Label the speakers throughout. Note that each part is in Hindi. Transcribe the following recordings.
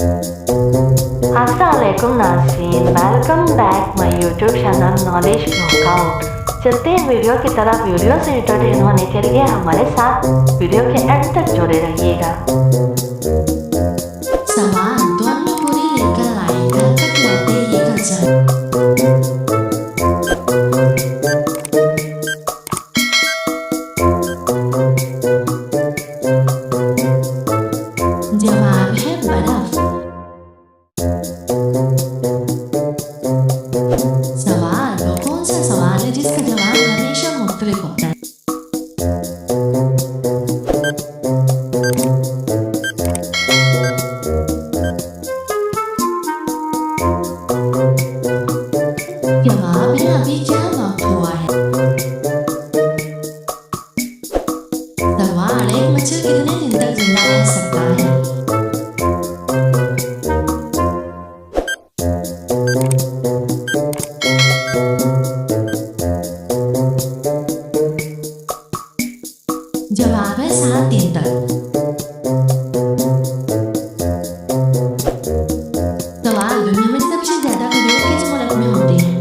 Speaker 1: अस्सलामुअलैकुम नाज़रीन, welcome back my YouTube channel knowledge knockout. चलते हैं वीडियो की तरफ। वीडियो से इंटरटेन होने के लिए हमारे साथ वीडियो के एंड तक जुड़े रहिएगा।
Speaker 2: सवाल तो हमने पूरी लेकर आए, घर तक लाते ये गजल। जवाब है बर्फ। सवाल वो कौन सा सवाल है जिसका जवाब हमेशा मुख्तलिफ होता है? जवाब है अभी क्या वक्त हुआ है। सवाल एक मच्छर कितने दिन तक जिंदा रह सकता है? जवाब है 7 दिन तक। सवाल दुनिया में सबसे ज्यादा प्रयोग किस मुल्क में होते हैं?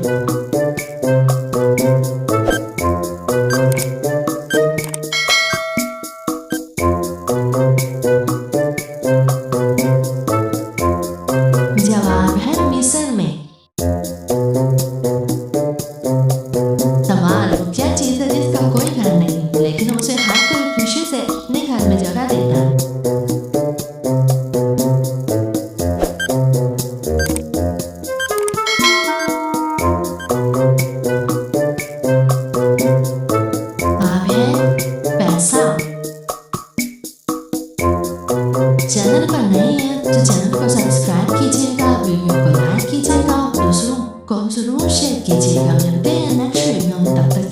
Speaker 2: जवाब है मिस्र में। सवाल वो क्या चीज है जिसका कोई घर नहीं लेकिन उसे हर कोई खुशी से अपने घर में जगह देता है? जवाब है पैसा। चैनल पर नए हैं तो चैनल को सब्सक्राइब कीजिएगा, वीडियो को लाइक कीजिएगा, दूसरों को जरूर शेयर कीजिएगा। मिलते हैं नेक्स्ट वीडियो में, तब तक